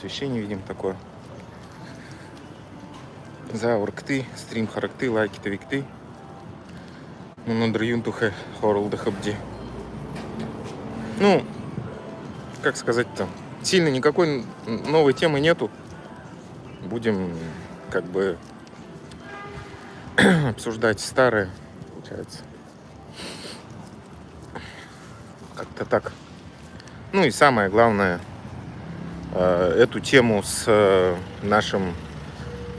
освещение видим такое. Зауркты, стрим характы, лайки тавикты. Нундриюнтухе хорулдахабди. Ну, как сказать-то, сильно никакой новой темы нету. Будем как бы обсуждать старое, получается. Как-то так. Ну и самое главное, эту тему с нашим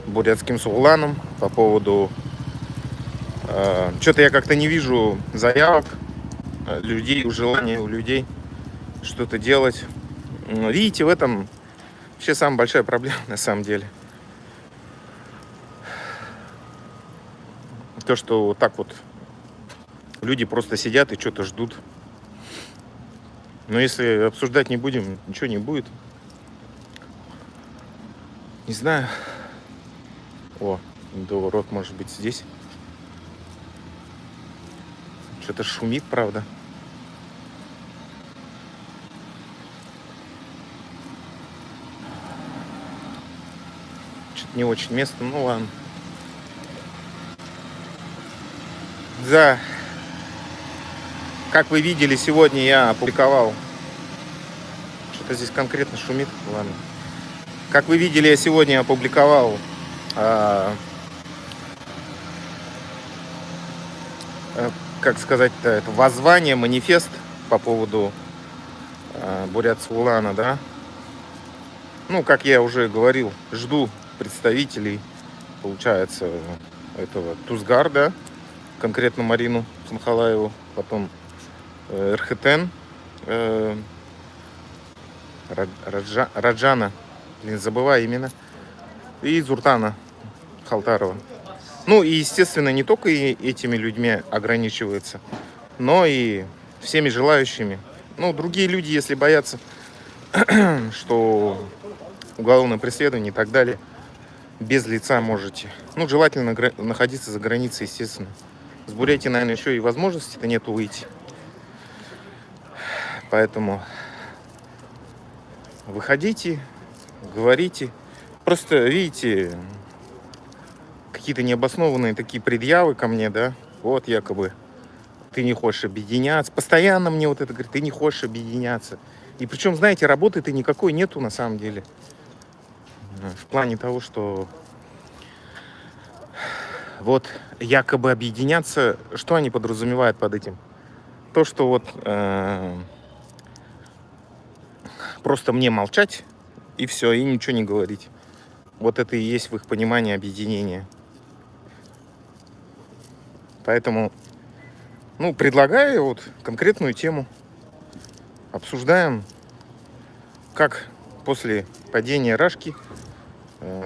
бурятским сугланом по поводу... Что-то я как-то не вижу заявок людей, желания у людей что-то делать. Видите, в этом вообще самая большая проблема на самом деле. То, что вот так вот люди просто сидят и что-то ждут. Но если обсуждать не будем, ничего не будет. Не знаю. О, индоурод может быть здесь. Что-то шумит, правда. Что-то не очень место, ну ладно. Да. Как вы видели, сегодня я опубликовал... Что-то здесь конкретно шумит. Ладно. Как вы видели, я сегодня опубликовал как сказать-то, это воззвание, манифест по поводу Бурят Суглана, да. Ну, как я уже говорил, жду представителей, получается, этого Тузгарда, конкретно Марину Санхалаеву, потом РХТН, Раджана, блин, забываю именно, и Зуртана Халтарова. Ну и, естественно, не только этими людьми ограничивается, но и всеми желающими. Ну, другие люди, если боятся, что уголовное преследование и так далее, без лица можете. Ну, желательно находиться за границей, естественно. С Бурятии, наверное, еще и возможности-то нету выйти. Поэтому выходите, говорите. Просто, видите, какие-то необоснованные такие предъявы ко мне, да. Вот якобы ты не хочешь объединяться. Постоянно мне вот это говорит, ты не хочешь объединяться. И причем, знаете, работы-то никакой нету на самом деле. В плане того, что вот якобы объединяться, что они подразумевают под этим? То, что вот просто мне молчать и все, и ничего не говорить. Вот это и есть в их понимании объединение. Поэтому, ну, предлагаю вот конкретную тему. Обсуждаем, как после падения Рашки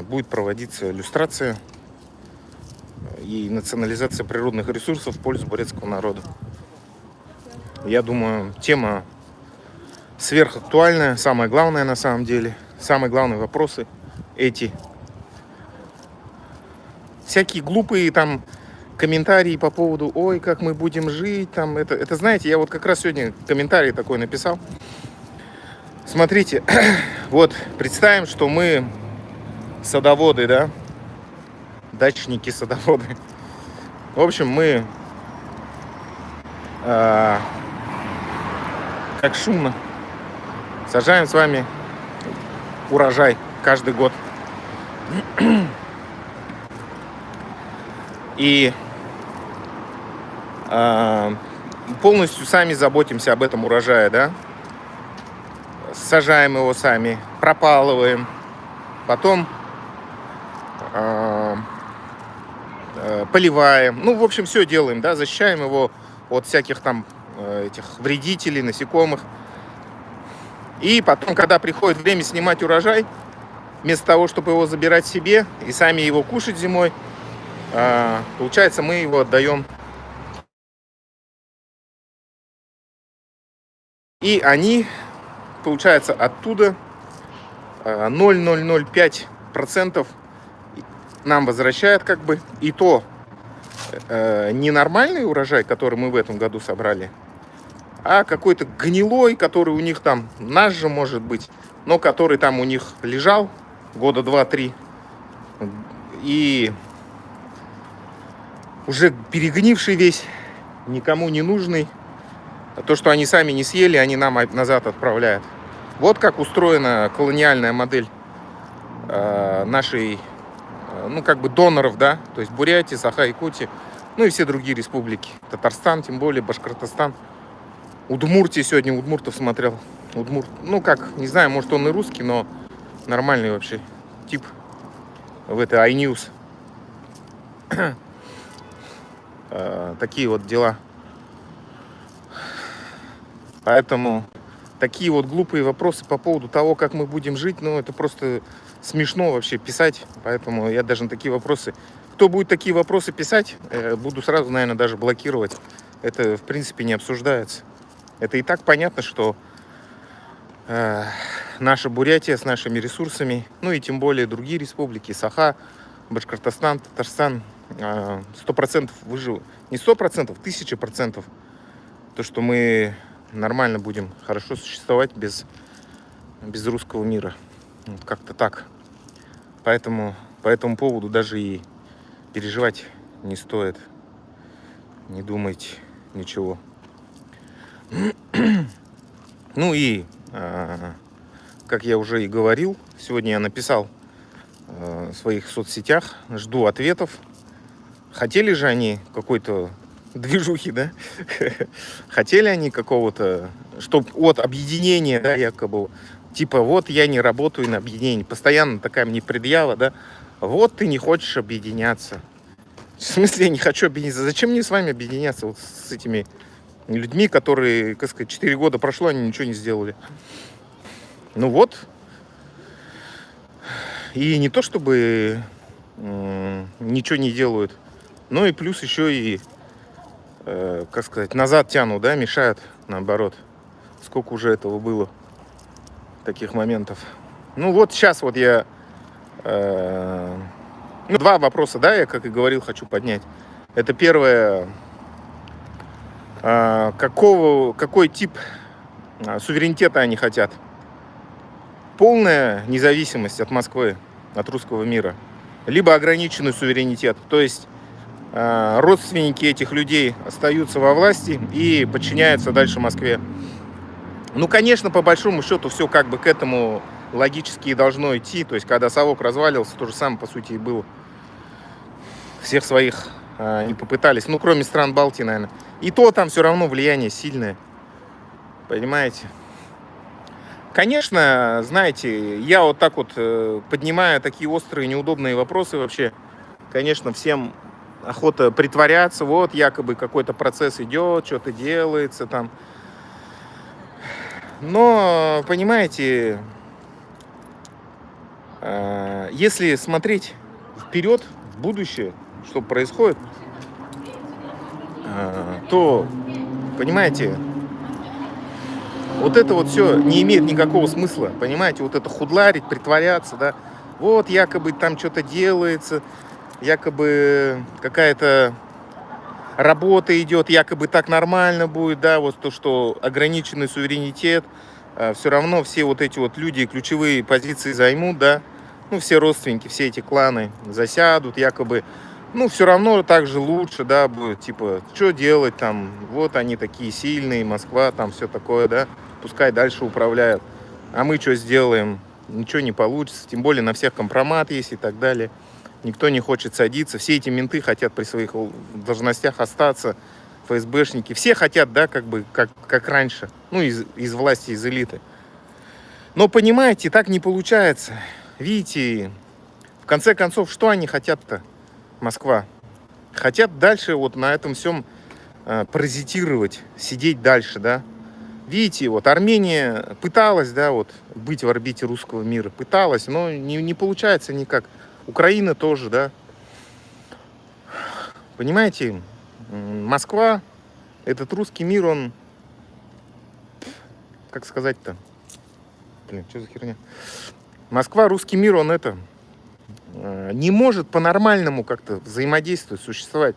будет проводиться люстрация и национализация природных ресурсов в пользу бурятского народа. Я думаю, тема сверхактуальная, самое главное на самом деле. Самые главные вопросы эти. Всякие глупые там комментарии по поводу, ой, как мы будем жить, там, это знаете, я вот как раз сегодня комментарий такой написал. Смотрите, вот представим, что мы садоводы, да, дачники, садоводы. В общем, мы как шумно сажаем с вами урожай каждый год. И полностью сами заботимся об этом урожае, да. Сажаем его сами, пропалываем, потом поливаем. Ну, в общем, все делаем, да, защищаем его от всяких там этих вредителей, насекомых. И потом, когда приходит время снимать урожай, вместо того, чтобы его забирать себе и сами его кушать зимой, получается, мы его отдаем. И они, получается, оттуда 0,005% нам возвращают, как бы, и то не нормальный урожай, который мы в этом году собрали, а какой-то гнилой, который у них там, наш же может быть, но который там у них лежал года 2-3 и уже перегнивший весь, никому не нужный. То, что они сами не съели, они нам назад отправляют. Вот как устроена колониальная модель нашей, ну, как бы доноров, да, то есть Бурятии, Саха-Якутии, ну и все другие республики. Татарстан, тем более, Башкортостан. Удмуртия сегодня, удмуртов смотрел. Ну как, не знаю, может он и русский, но нормальный вообще тип в этой iNews. Такие вот дела. Поэтому такие вот глупые вопросы по поводу того, как мы будем жить, ну это просто смешно вообще писать. Поэтому я даже на такие вопросы... Кто будет такие вопросы писать, буду сразу, наверное, даже блокировать. Это, в принципе, не обсуждается. Это и так понятно, что наша Бурятия с нашими ресурсами, ну и тем более другие республики, Саха, Башкортостан, Татарстан, 100% выживут. Не 100%, 1000%. То, что мы нормально будем хорошо существовать без русского мира. Вот как-то так. Поэтому по этому поводу даже и переживать не стоит. Не думайте ничего. Ну и, как я уже и говорил, сегодня я написал в своих соцсетях, жду ответов. Хотели же они какой-то движухи, да? Хотели они какого-то, чтобы от объединения, да, якобы, типа, вот я не работаю на объединении. Постоянно такая мне предъява, да? Вот ты не хочешь объединяться. В смысле, я не хочу объединяться. Зачем мне с вами объединяться вот с этими людьми, которые, как сказать, 4 года прошло, они ничего не сделали. Ну вот. И не то, чтобы ничего не делают, но и плюс еще и, как сказать, назад тянут, да, мешают, наоборот. Сколько уже этого было, таких моментов. Ну вот сейчас вот я... два вопроса, да, я, как и говорил, хочу поднять. Это первое... какой тип суверенитета они хотят? Полная независимость от Москвы, от русского мира, либо ограниченный суверенитет. То есть родственники этих людей остаются во власти и подчиняются дальше Москве. Ну, конечно, по большому счету все как бы к этому логически и должно идти. То есть, когда совок развалился, то же самое, по сути, и было. Всех своих не попытались, ну, кроме стран Балтии, наверное. И то там все равно влияние сильное. Понимаете? Конечно, знаете, я вот так вот поднимаю такие острые, неудобные вопросы вообще. Конечно, всем охота притворяться. Вот якобы какой-то процесс идет, что-то делается там. Но, понимаете, если смотреть вперед, в будущее, что происходит, то, понимаете, вот это вот все не имеет никакого смысла, понимаете, вот это худларить, притворяться, да, вот якобы там что-то делается, якобы какая-то работа идет, якобы так нормально будет, да, вот то, что ограниченный суверенитет, все равно все вот эти вот люди ключевые позиции займут, да, ну, все родственники, все эти кланы засядут, якобы, ну, все равно так же лучше, да, будет, типа, что делать там, вот они такие сильные, Москва, там все такое, да, пускай дальше управляют, а мы что сделаем, ничего не получится, тем более на всех компромат есть и так далее, никто не хочет садиться, все эти менты хотят при своих должностях остаться, ФСБшники, все хотят, да, как бы, как раньше, ну, из власти, из элиты, но, понимаете, так не получается, видите, в конце концов, что они хотят-то? Москва. Хотят дальше вот на этом всем паразитировать, сидеть дальше, да. Видите, вот Армения пыталась, да, вот быть в орбите русского мира, пыталась, но не получается никак. Украина тоже, да. Понимаете, Москва, этот русский мир, он, как сказать-то, блин, что за херня? Москва, русский мир, он это... не может по-нормальному как-то взаимодействовать, существовать.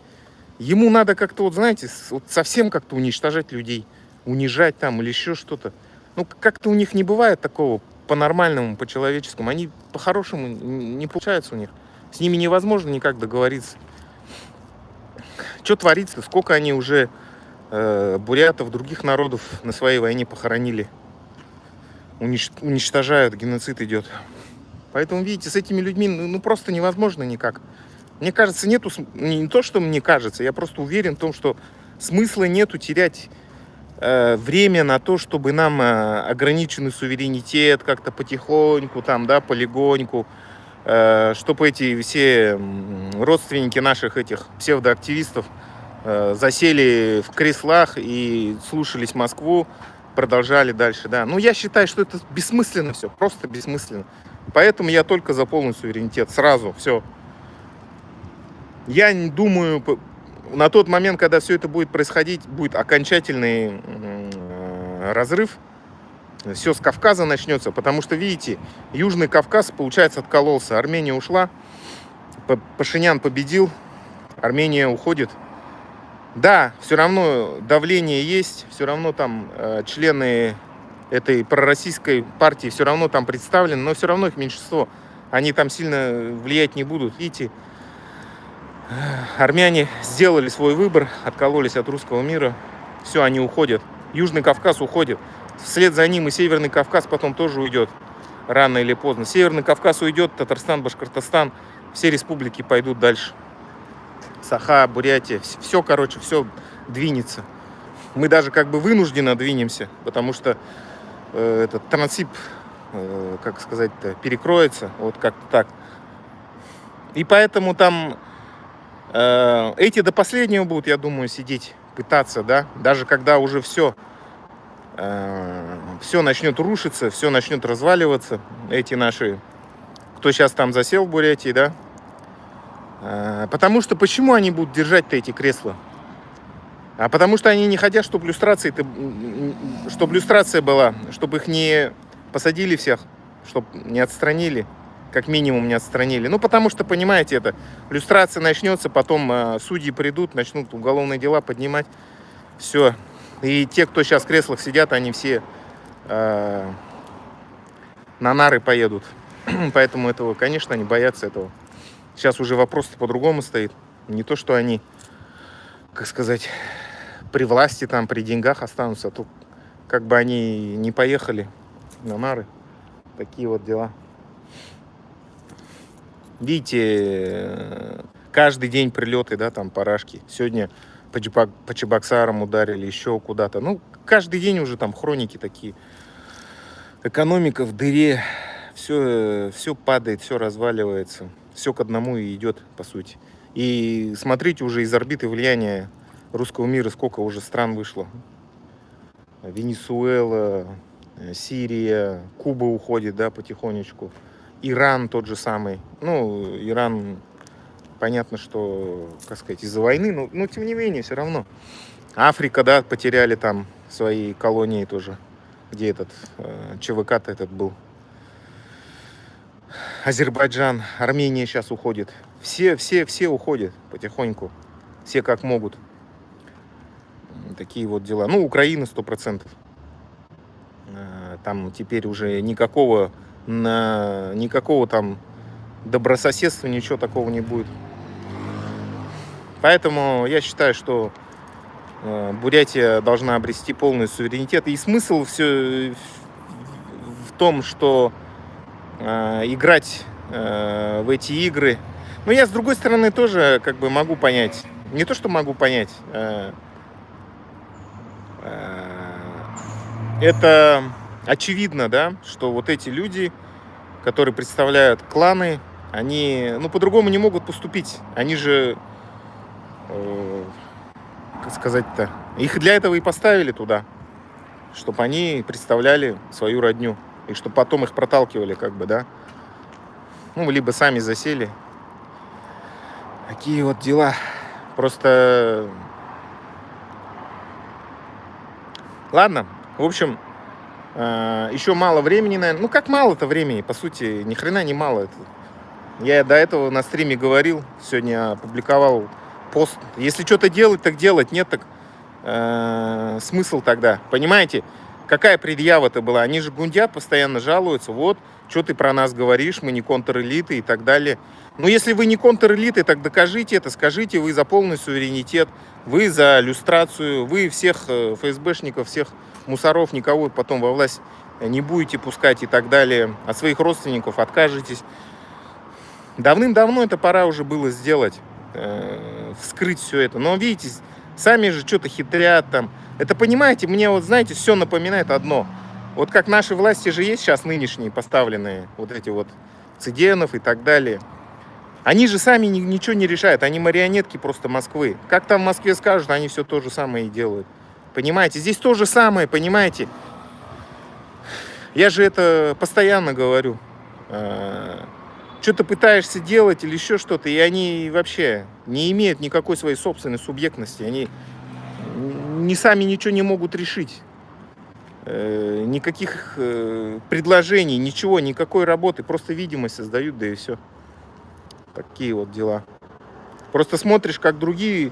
Ему надо как-то, вот знаете, вот совсем как-то уничтожать людей. унижать там или еще что-то. Ну, как-то у них не бывает такого по-нормальному, по-человеческому. Они по-хорошему не получается у них. С ними невозможно никак договориться. Что творится? Сколько они уже бурятов, других народов на своей войне похоронили. Уничтожают, геноцид идет. Поэтому, видите, с этими людьми ну просто невозможно никак. Мне кажется, нету, не то, что мне кажется, я просто уверен в том, что смысла нету терять время на то, чтобы нам ограниченный суверенитет как-то потихоньку, там, да, полегоньку, чтобы эти все родственники наших этих псевдоактивистов засели в креслах и слушались Москву, продолжали дальше, да. Ну, я считаю, что это бессмысленно все, просто бессмысленно. Поэтому я только за полный суверенитет, сразу, все. Я не думаю, на тот момент, когда все это будет происходить, будет окончательный разрыв. Все с Кавказа начнется, потому что, видите, Южный Кавказ, получается, откололся. Армения ушла, Пашинян победил, Армения уходит. Да, все равно давление есть, все равно там члены этой пророссийской партии все равно там представлены, но все равно их меньшинство. Они там сильно влиять не будут. Видите, армяне сделали свой выбор, откололись от русского мира. Все, они уходят. Южный Кавказ уходит. Вслед за ним и Северный Кавказ потом тоже уйдет. Рано или поздно. Северный Кавказ уйдет, Татарстан, Башкортостан. Все республики пойдут дальше. Саха, Бурятия. Все, короче, все двинется. Мы даже как бы вынужденно двинемся, потому что этот Транссиб, как сказать-то, перекроется. Вот как-то так. И поэтому там эти до последнего будут, я думаю, сидеть, пытаться, да, даже когда уже все начнет рушиться, все начнет разваливаться, эти наши, кто сейчас там засел в Бурятии, да, потому что почему они будут держать-то эти кресла? А потому что они не хотят, чтобы люстрация была, чтобы их не посадили всех, чтобы не отстранили. Как минимум не отстранили. Ну, потому что, понимаете, это люстрация начнется, потом судьи придут, начнут уголовные дела поднимать. Все. И те, кто сейчас в креслах сидят, они все на нары поедут. Поэтому этого, конечно, они боятся этого. Сейчас уже вопрос-то по-другому стоит. Не то, что они, как сказать, при власти, там, при деньгах останутся, а то как бы они не поехали на нары. Такие вот дела. Видите, каждый день прилеты, да, там парашки. Сегодня по Чебоксарам ударили, еще куда-то. Ну, каждый день уже там хроники такие. Экономика в дыре. Все падает, все разваливается. Все к одному и идет, по сути. И смотрите, уже из орбиты влияния русского мира сколько уже стран вышло. Венесуэла, Сирия, Куба уходит, да, потихонечку. Иран тот же самый. Ну, Иран, понятно, что, как сказать, из-за войны, но тем не менее, все равно. Африка, да, потеряли там свои колонии тоже, где этот ЧВК-то этот был. Азербайджан, Армения сейчас уходит. Все уходят потихоньку. Все как могут. Такие вот дела. Ну, Украина 100%. Там теперь уже никакого там добрососедства, ничего такого не будет. Поэтому я считаю, что Бурятия должна обрести полный суверенитет. И смысл все в том, что играть в эти игры. Но я, с другой стороны, тоже как бы могу понять. Не то, что могу понять. Это очевидно, да, что вот эти люди, которые представляют кланы, они, ну, по-другому не могут поступить. Они же, как сказать-то, их для этого и поставили туда, чтобы они представляли свою родню, и чтобы потом их проталкивали, как бы, да. Ну, либо сами засели. Такие вот дела. Просто... Ладно, в общем... Еще мало времени, наверное. Ну, как мало-то времени? По сути, ни хрена не мало. Я до этого на стриме говорил. Сегодня опубликовал пост. Если что-то делать, так делать. Нет, так смысл тогда? Понимаете? Какая предъява-то была? Они же гундят, постоянно жалуются. Вот, что ты про нас говоришь, мы не контрэлиты и так далее. Но если вы не контрэлиты, так докажите это, скажите, вы за полный суверенитет, вы за люстрацию, вы всех ФСБшников, всех мусоров, никого потом во власть не будете пускать и так далее, от своих родственников откажетесь. Давным-давно это пора уже было сделать, вскрыть все это. Но видите, сами же что-то хитрят там. Это, понимаете, мне вот, знаете, все напоминает одно. Вот как наши власти же есть сейчас нынешние поставленные, вот эти вот Цыденов и так далее. Они же сами ничего не решают, они марионетки просто Москвы. Как там в Москве скажут, они все то же самое и делают. Понимаете, здесь то же самое, понимаете. Я же это постоянно говорю. Что-то пытаешься делать или еще что-то, и они вообще не имеют никакой своей собственной субъектности. Они сами ничего не могут решить. Никаких предложений, ничего, никакой работы. Просто видимость создают, да и все. Такие вот дела. Просто смотришь, как другие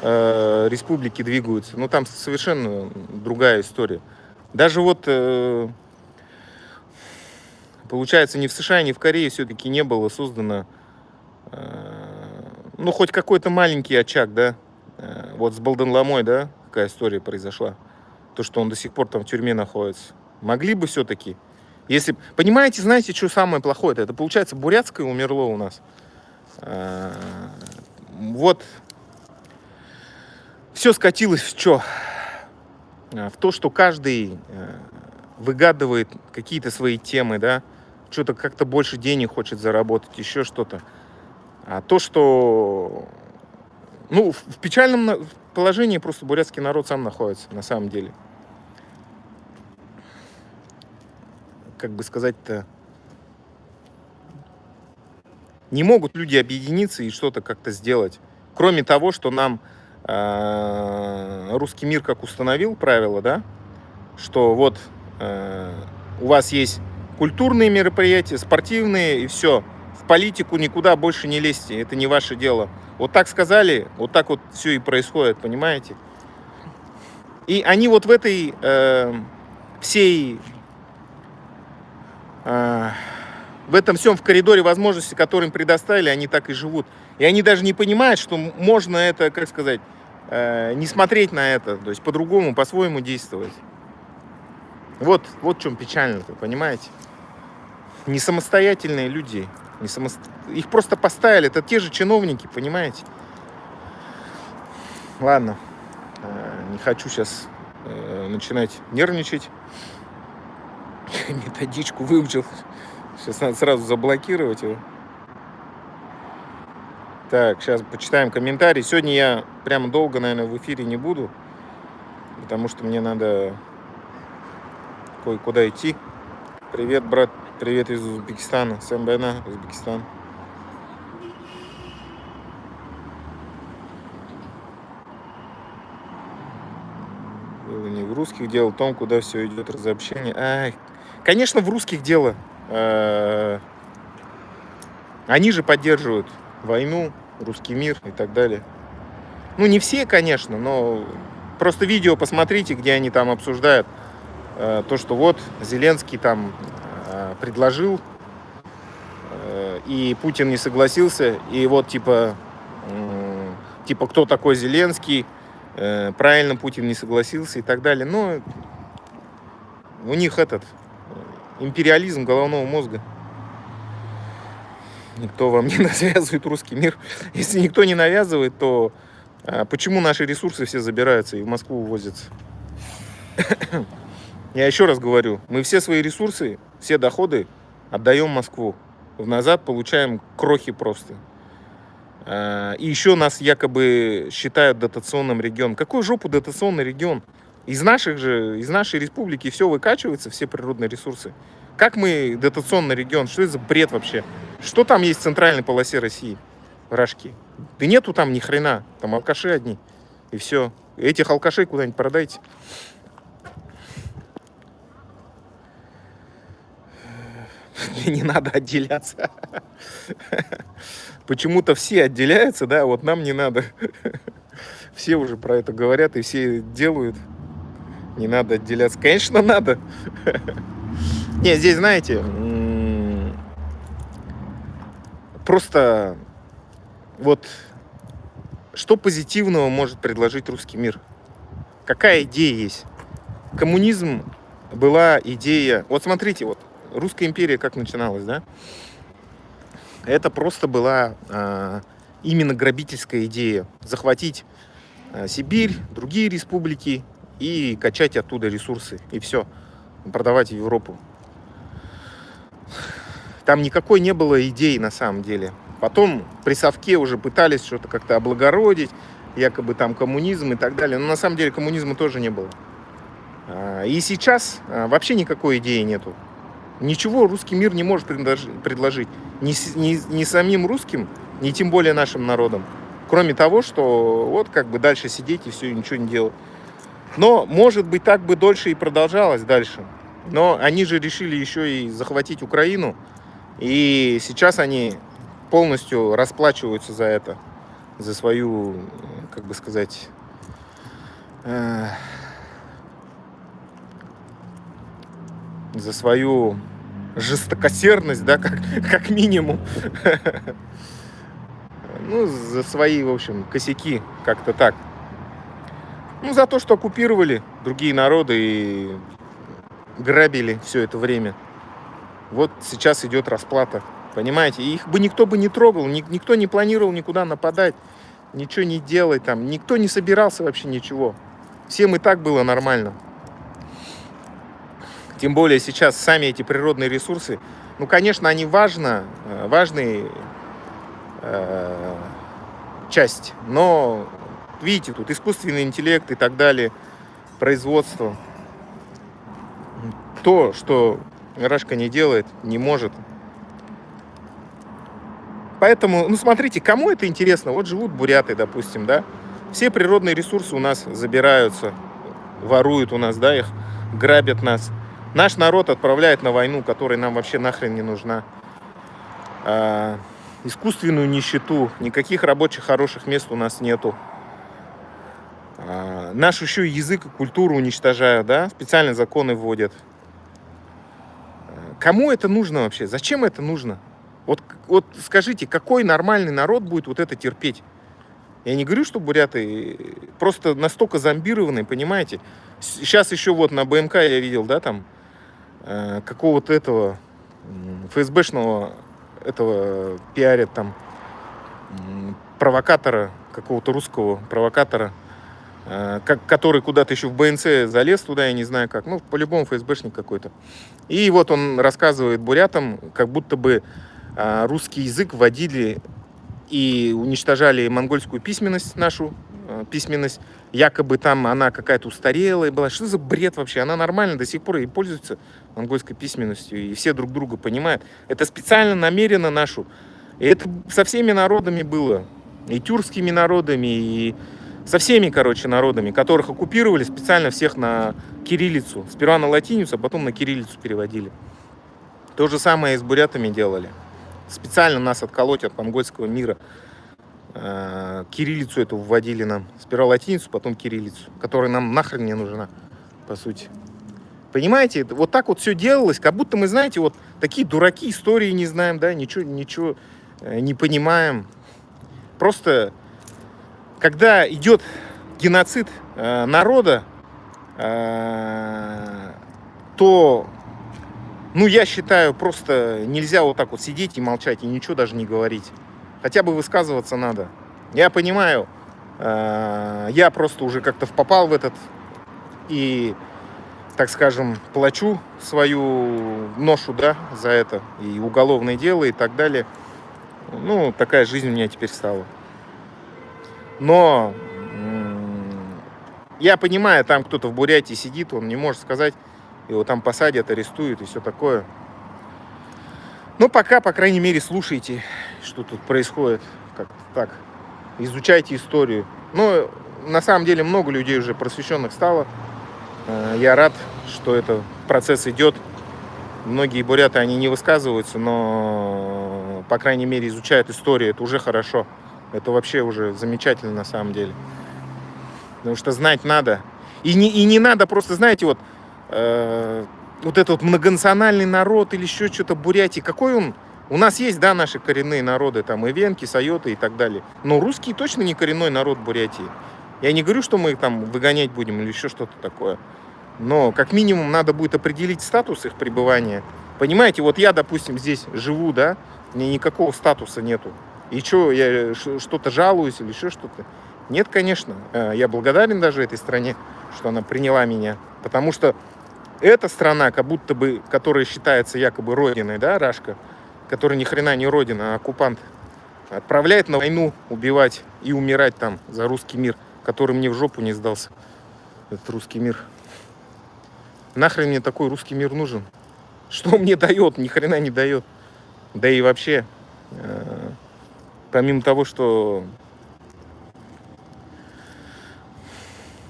республики двигаются. Ну, там совершенно другая история. Даже вот, получается, ни в США, ни в Корее все-таки не было создано, ну, хоть какой-то маленький очаг, да. Вот с Балден-Ламой, да, какая история произошла. То, что он до сих пор там в тюрьме находится. Могли бы все-таки. Если, понимаете, знаете, что самое плохое? Это получается, Бурятское умерло у нас. Вот. Все скатилось в что? В то, что каждый выгадывает какие-то свои темы, да, что-то как-то больше денег хочет заработать, еще что-то. А то, что, ну, в печальном положении просто бурятский народ сам находится, на самом деле. Как бы сказать-то, не могут люди объединиться и что-то как-то сделать. Кроме того, что нам русский мир как установил правила, да, что вот у вас есть культурные мероприятия, спортивные и все. В политику никуда больше не лезьте, это не ваше дело. Вот так сказали, вот так вот все и происходит, понимаете? И они вот в этой всей... в этом всем в коридоре возможностей, которые им предоставили, они так и живут. И они даже не понимают, что можно это, как сказать, не смотреть на это, то есть по-другому, по-своему действовать. Вот в чем печально-то, понимаете? Не самостоятельные люди, их просто поставили, это те же чиновники, понимаете? Ладно, не хочу сейчас начинать нервничать. Методичку выучил. Сейчас надо сразу заблокировать его. Так, сейчас почитаем комментарии. Сегодня я прямо долго, наверное, в эфире не буду, потому что мне надо кое-куда идти. Привет, брат. Привет из Узбекистана. Сэмбэна, Узбекистан. Было не в русских дело, в том, куда все идет разобщение. Ай, конечно, в русских дело. Они же поддерживают войну, русский мир и так далее. Ну, не все, конечно, но просто видео посмотрите, где они там обсуждают то, что вот Зеленский там предложил, и Путин не согласился, и вот типа кто такой Зеленский, правильно Путин не согласился и так далее. Но у них этот империализм головного мозга. Никто вам не навязывает русский мир. Если никто не навязывает, то почему наши ресурсы все забираются и в Москву увозятся? Я еще раз говорю, мы все свои ресурсы, все доходы отдаем в Москву. В назад получаем крохи просто. И еще нас якобы считают дотационным регионом. Какой жопу дотационный регион? Из нашей республики все выкачивается, все природные ресурсы. Как мы дотационный регион? Что это за бред вообще? Что там есть в центральной полосе России? Рожки. Да нету там ни хрена. Там алкаши одни. И все. Этих алкашей куда-нибудь продайте. Мне не надо отделяться. Почему-то все отделяются, да, вот нам не надо. Все уже про это говорят и все делают. Не надо отделяться. Конечно, надо. Не, здесь, знаете, просто вот что позитивного может предложить русский мир? Какая идея есть? Коммунизм была идея... Вот смотрите, вот Русская империя как начиналась, да? Это просто была именно грабительская идея. Захватить Сибирь, другие республики и качать оттуда ресурсы. И все. Продавать в Европу. Там никакой не было идеи на самом деле. Потом при Совке уже пытались что-то как-то облагородить, якобы там коммунизм и так далее. Но на самом деле коммунизма тоже не было. И сейчас вообще никакой идеи нету. Ничего русский мир не может предложить. Ни самим русским, ни тем более нашим народам. Кроме того, что вот как бы дальше сидеть и все, и ничего не делать. Но, может быть, так бы дольше и продолжалось дальше. Но они же решили еще и захватить Украину. И сейчас они полностью расплачиваются за это. За свою, как бы сказать... за свою жестокосердность, да, как минимум. Ну, за свои, в общем, косяки, как-то так. Ну, за то, что оккупировали другие народы и грабили все это время. Вот сейчас идет расплата, понимаете? Их бы никто бы не трогал, никто не планировал никуда нападать, ничего не делать там, никто не собирался вообще ничего. Всем и так было нормально. Тем более сейчас сами эти природные ресурсы, ну, конечно, они важная часть, но, видите, тут искусственный интеллект и так далее, производство. То, что Рашка не делает, не может. Поэтому, ну, смотрите, кому это интересно? Вот живут буряты, допустим, да? Все природные ресурсы у нас забираются, воруют у нас, да, их, грабят нас. Наш народ отправляет на войну, которая нам вообще нахрен не нужна. Искусственную нищету, никаких рабочих хороших мест у нас нету. Наш еще язык и культуру уничтожают, да, специально законы вводят. Кому это нужно вообще? Зачем это нужно? Вот скажите, какой нормальный народ будет вот это терпеть? Я не говорю, что буряты просто настолько зомбированы, понимаете? Сейчас еще вот на БМК я видел, да, там какого-то этого ФСБшного этого пиарят там провокатора, какого-то русского провокатора, который куда-то еще в БНЦ залез туда, я не знаю как, ну, по-любому ФСБшник какой-то. И вот он рассказывает бурятам, как будто бы русский язык вводили и уничтожали монгольскую письменность, нашу письменность. Якобы там она какая-то устарелая была. Что за бред вообще? Она нормально до сих пор и пользуется монгольской письменностью. И все друг друга понимают. Это специально, намеренно нашу. И это со всеми народами было. И тюркскими народами, и со всеми, короче, народами, которых оккупировали, специально всех на кириллицу. Сперва на латиницу, а потом на кириллицу переводили. То же самое и с бурятами делали. Специально нас отколоть от монгольского мира. Кириллицу эту вводили нам. Сперва латиницу, потом кириллицу, которая нам нахрен не нужна, по сути. Понимаете, вот так вот все делалось, как будто мы, знаете, вот такие дураки, истории не знаем, да, ничего не понимаем. Просто, когда идет геноцид народа, то, ну, я считаю, просто нельзя вот так вот сидеть и молчать, и ничего даже не говорить. Хотя бы высказываться надо. Я понимаю, я просто уже как-то попал в этот и, так скажем, плачу свою ношу, да, за это. И уголовное дело и так далее. Ну, такая жизнь у меня теперь стала. Но я понимаю, там кто-то в Бурятии сидит, он не может сказать, его там посадят, арестуют и все такое. Ну, пока, по крайней мере, слушайте, что тут происходит. Как-то так. Изучайте историю. Ну, на самом деле, много людей уже просвещенных стало. Я рад, что этот процесс идет. Многие буряты, они не высказываются, но, по крайней мере, изучают историю. Это уже хорошо. Это вообще уже замечательно, на самом деле. Потому что знать надо. И не надо просто, знаете, вот этот вот многонациональный народ или еще что-то Бурятии. Какой он? У нас есть, да, наши коренные народы, там и венки, сайоты и так далее. Но русские точно не коренной народ Бурятии. Я не говорю, что мы их там выгонять будем или еще что-то такое. Но как минимум надо будет определить статус их пребывания. Понимаете, вот я, допустим, здесь живу, да, мне никакого статуса нету. И что, я что-то жалуюсь или еще что-то? Нет, конечно. Я благодарен даже этой стране, что она приняла меня. Потому что эта страна, как будто бы, которая считается якобы родиной, да, Рашка, которая ни хрена не родина, а оккупант, отправляет на войну убивать и умирать там за русский мир, который мне в жопу не сдался. Этот русский мир. Нахрен мне такой русский мир нужен? Что мне дает? Ни хрена не дает. Да и вообще, помимо того, что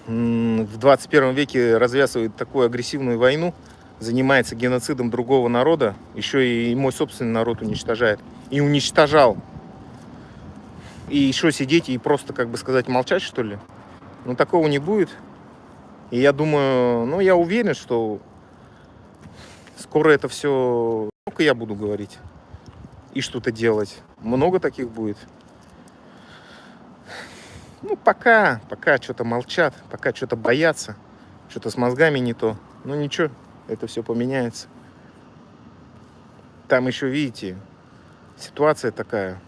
в 21 веке развязывает такую агрессивную войну, занимается геноцидом другого народа, еще и мой собственный народ уничтожает. И уничтожал. И еще сидеть и просто, как бы сказать, молчать, что ли? Ну, такого не будет. И я думаю, ну, я уверен, что скоро это все только я буду говорить и что-то делать. Много таких будет. Ну, пока что-то молчат, пока что-то боятся, что-то с мозгами не то. Ну, ничего, это все поменяется. Там еще, видите, ситуация такая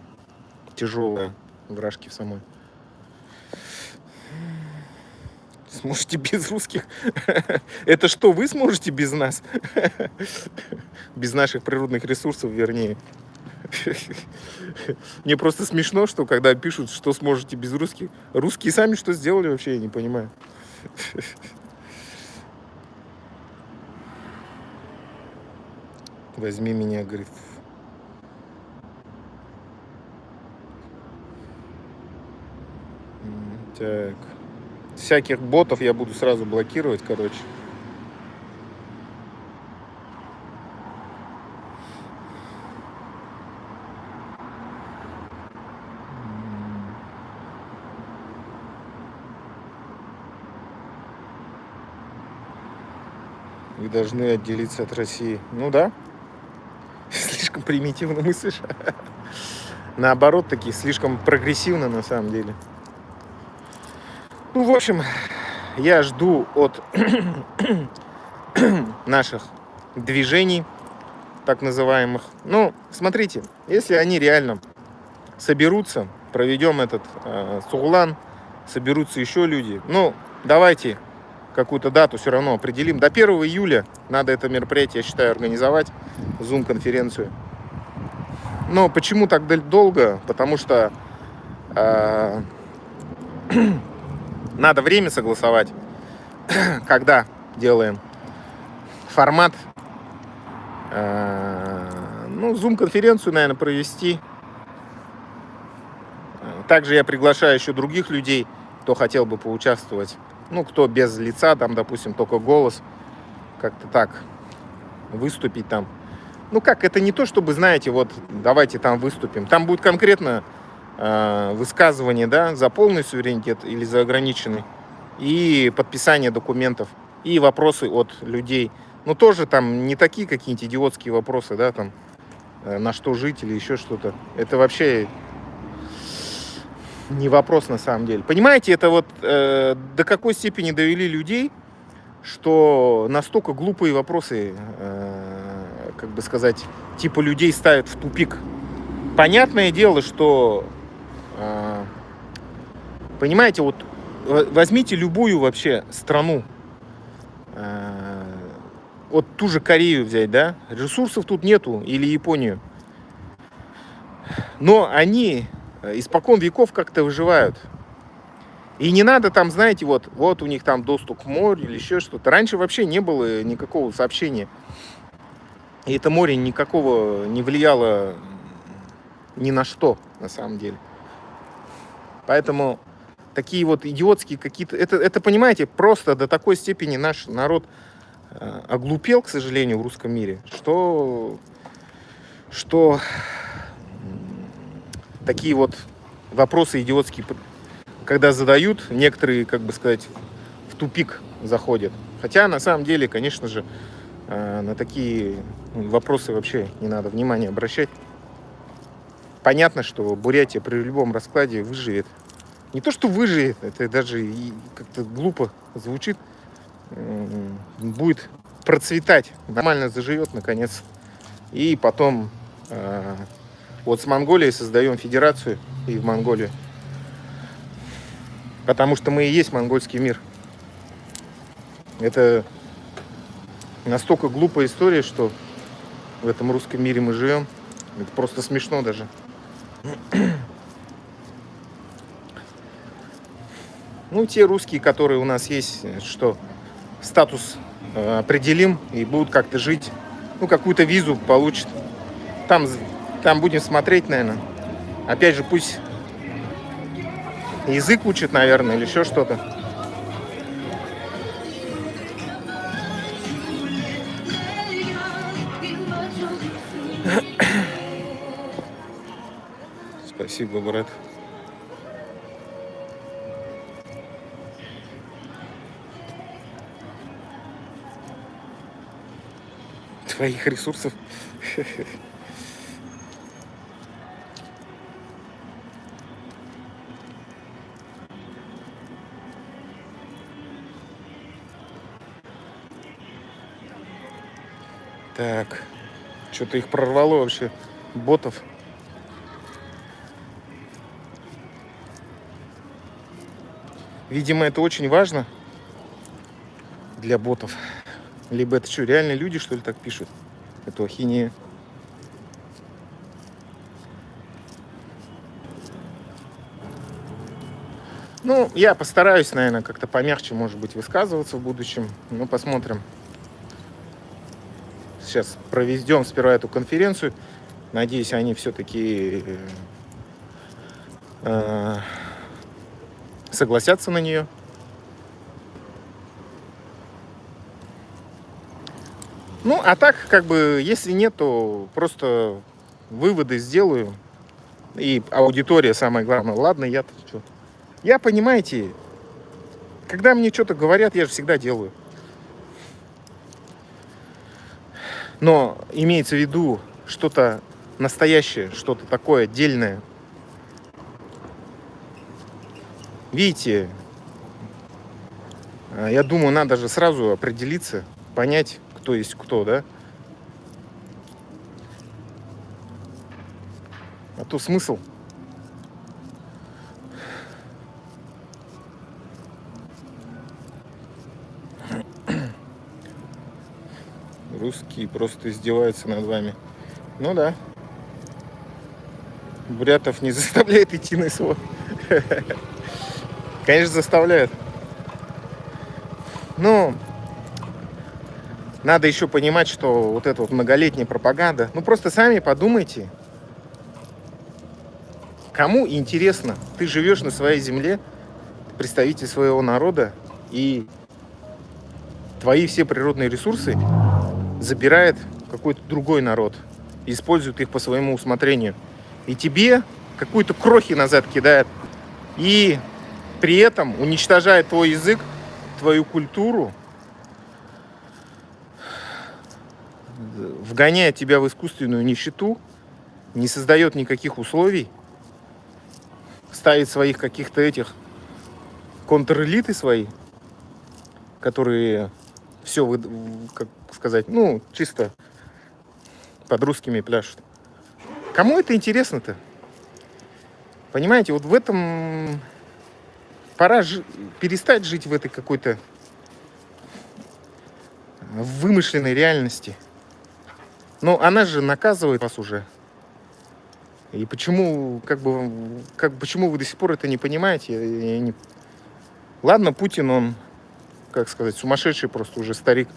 тяжелая в Рашке в самой. Сможете без русских? Это что, вы сможете без нас? Без наших природных ресурсов, вернее. Мне просто смешно, что когда пишут, что сможете без русских. Русские сами что сделали вообще, я не понимаю. Возьми меня, говорит. Так. Всяких ботов я буду сразу блокировать, короче. Вы должны отделиться от России. Ну да. Слишком примитивно мыслишь. Наоборот, такие слишком прогрессивно на самом деле. Ну, в общем, я жду от наших движений, так называемых. Ну, смотрите, если они реально соберутся, проведем этот Суглан, соберутся еще люди. Ну, давайте какую-то дату все равно определим. До 1 июля надо это мероприятие, я считаю, организовать, Zoom-конференцию. Но почему так долго? Потому что надо время согласовать, когда делаем формат. Ну, Zoom-конференцию, наверное, провести. Также я приглашаю еще других людей, кто хотел бы поучаствовать. Ну, кто без лица, там, допустим, только голос. Как-то так выступить там. Ну, как, это не то, чтобы, знаете, вот, давайте там выступим. Там будет конкретно высказывание, да, за полный суверенитет или за ограниченный. И подписание документов. И вопросы от людей. Ну, тоже там не такие какие-нибудь идиотские вопросы, да, там, на что жить или еще что-то. Это вообще не вопрос на самом деле. Понимаете, это вот до какой степени довели людей, что настолько глупые вопросы, как бы сказать, типа людей ставят в тупик. Понятное дело, что, понимаете, вот возьмите любую вообще страну, вот ту же Корею взять, да, ресурсов тут нету, или Японию, но они испокон веков как-то выживают. И не надо там, знаете, вот у них там доступ к морю или еще что-то. Раньше вообще не было никакого сообщения. И это море никакого не влияло ни на что, на самом деле. Поэтому такие вот идиотские какие-то... Это, понимаете, просто до такой степени наш народ оглупел, к сожалению, в русском мире, что такие вот вопросы идиотские когда задают, некоторые, как бы сказать, в тупик заходят. Хотя, на самом деле, конечно же, на такие вопросы вообще не надо внимания обращать. Понятно, что Бурятия при любом раскладе выживет. Не то, что выживет, это даже и как-то глупо звучит. Будет процветать, нормально заживет, наконец. И потом вот с Монголией создаем федерацию и в Монголию. Потому что мы и есть монгольский мир. Это настолько глупая история, что в этом русском мире мы живем. Это просто смешно даже. Ну, те русские, которые у нас есть, что статус определим и будут как-то жить, ну, какую-то визу получат. Там будем смотреть, наверное. Опять же, пусть язык учат, наверное, или еще что-то. Спасибо, брат. Твоих ресурсов. Так, что-то их прорвало вообще, ботов. Видимо, это очень важно для ботов. Либо это что, реальные люди, что ли, так пишут? Эту ахинею. Ну, я постараюсь, наверное, как-то помягче, может быть, высказываться в будущем. Ну, посмотрим. Сейчас проведем сперва эту конференцию. Надеюсь, они все-таки согласятся на нее. Ну, а так, как бы, если нет, то просто выводы сделаю. И аудитория самое главное. Ладно, я-то что? Я, понимаете, когда мне что-то говорят, я же всегда делаю. Но имеется в виду что-то настоящее, что-то такое отдельное. Видите, я думаю, надо же сразу определиться, понять, кто есть кто, да? А то смысл. Русские просто издеваются над вами. Ну да. Бурятов не заставляет идти на СВО. Конечно, заставляют. Но надо еще понимать, что вот эта вот многолетняя пропаганда. Ну просто сами подумайте. Кому интересно? Ты живешь на своей земле, представитель своего народа, и твои все природные ресурсы забирает какой-то другой народ, использует их по своему усмотрению. И тебе какую-то крохи назад кидает. И при этом уничтожает твой язык, твою культуру, вгоняет тебя в искусственную нищету, не создает никаких условий, ставит своих каких-то этих контрэлиты свои, которые все, как сказать, ну, чисто под русскими пляшут. Кому это интересно-то? Понимаете, вот в этом пора перестать жить в этой какой-то вымышленной реальности. Но она же наказывает вас уже. И почему, почему вы до сих пор это не понимаете? Я не... Ладно, Путин, он, как сказать, сумасшедший просто уже старик.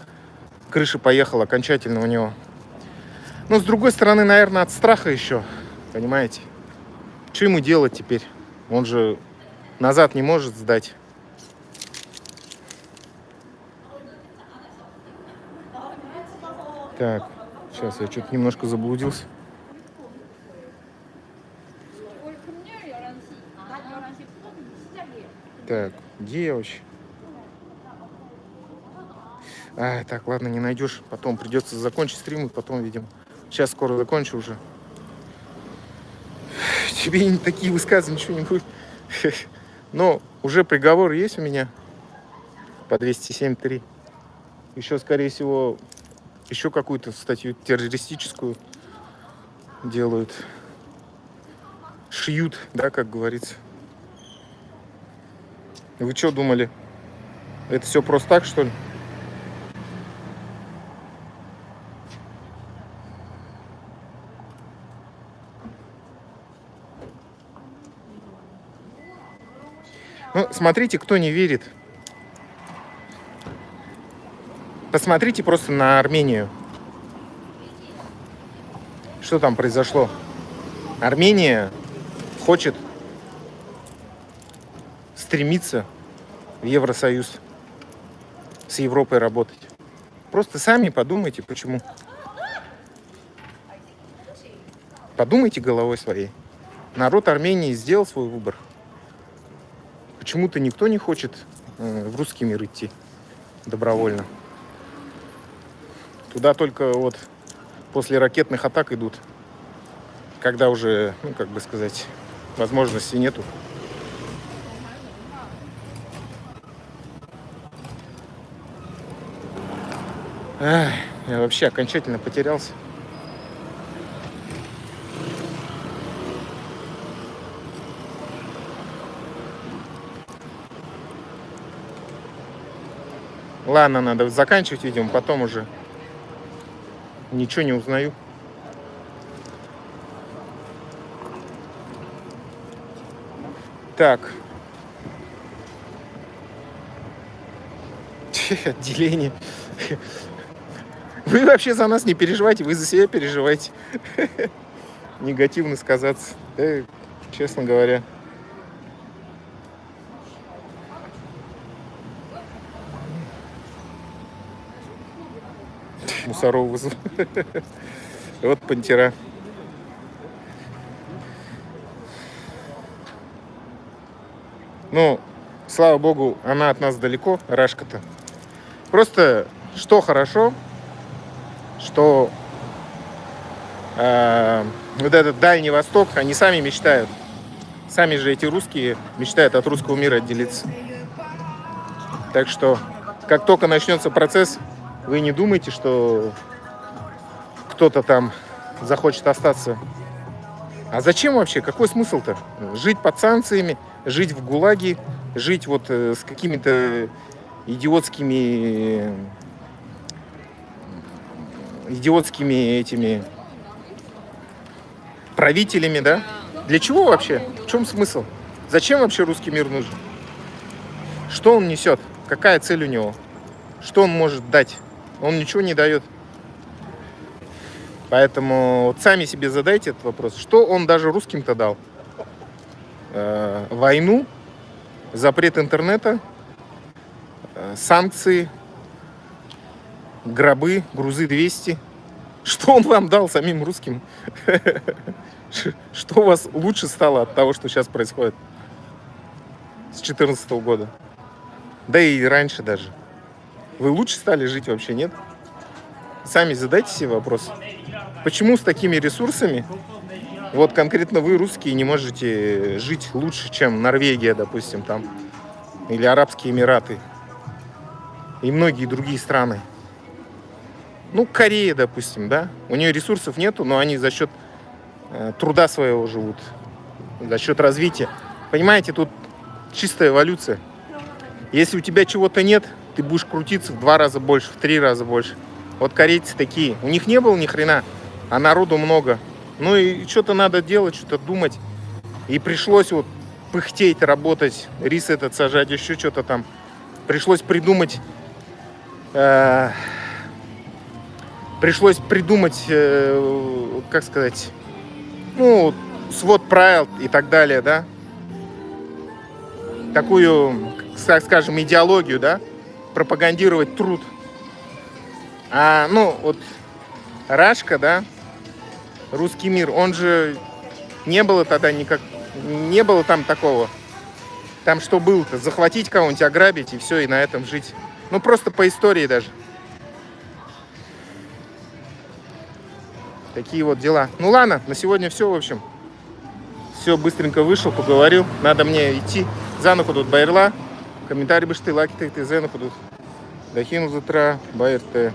Крыша поехала окончательно у него. Но с другой стороны, наверное, от страха еще, понимаете? Что ему делать теперь? Он же назад не может сдать. Так, сейчас я что-то немножко заблудился. Так, где я вообще? Так, ладно, не найдешь. Потом придется закончить стрим, и потом, видимо. Сейчас скоро закончу уже. Тебе не такие высказывания ничего не будет. Но уже приговор есть у меня по 207.3. Еще, скорее всего, еще какую-то статью террористическую делают. Шьют, да, как говорится. Вы что думали? Это все просто так, что ли? Ну, смотрите, кто не верит. Посмотрите просто на Армению. Что там произошло? Армения хочет стремиться в Евросоюз, с Европой работать. Просто сами подумайте, почему. Подумайте головой своей. Народ Армении сделал свой выбор. Почему-то никто не хочет в русский мир идти добровольно. Туда только вот после ракетных атак идут, когда уже, ну, как бы сказать, возможности нету. Я вообще окончательно потерялся. Ладно, надо заканчивать видео, потом уже ничего не узнаю. Так. Отделение. Вы вообще за нас не переживайте, вы за себя переживайте. Негативно сказаться. Да, честно говоря. Мусоров вызов. Вот пантера. Ну, слава богу, она от нас далеко, Рашка-то. Просто что хорошо, что вот этот Дальний Восток, они сами мечтают. Сами же эти русские мечтают от русского мира отделиться. Так что, как только начнется процесс, вы не думайте, что кто-то там захочет остаться. А зачем вообще? Какой смысл-то? Жить под санкциями, жить в ГУЛАГе, жить вот с какими-то идиотскими этими правителями, да? Для чего вообще? В чем смысл? Зачем вообще русский мир нужен? Что он несет? Какая цель у него? Что он может дать? Он ничего не дает. Поэтому вот сами себе задайте этот вопрос. Что он даже русским-то дал? Войну, запрет интернета, санкции, гробы, грузы 200. Что он вам дал самим русским? Что у вас лучше стало от того, что сейчас происходит с 2014 года? Да и раньше даже. Вы лучше стали жить вообще, нет? Сами задайте себе вопрос. Почему с такими ресурсами, вот конкретно вы, русские, не можете жить лучше, чем Норвегия, допустим, там, или Арабские Эмираты, и многие другие страны? Ну, Корея, допустим, да? У нее ресурсов нету, но они за счет труда своего живут, за счет развития. Понимаете, тут чистая эволюция. Если у тебя чего-то нет, ты будешь крутиться в 2 раза больше, в 3 раза больше. Вот корейцы такие. У них не было ни хрена, а народу много. Ну и что-то надо делать, что-то думать. И пришлось вот пыхтеть, работать, рис этот сажать, еще что-то там. Пришлось придумать... как сказать, ну, свод правил и так далее, да. Такую, так скажем, идеологию, да, пропагандировать труд. Ну, вот Рашка, да, русский мир, он же не было тогда никак, Не было там такого. Там что было-то? Захватить кого-нибудь, ограбить и все, и на этом жить. Ну, просто по истории даже. Такие вот дела. Ну, ладно, на сегодня все, в общем. Все, быстренько вышел, поговорил. Надо мне идти. Зану кудут байрла. Комментарий бышты, лайки ты, зану кудут. Дахину затра, байрте.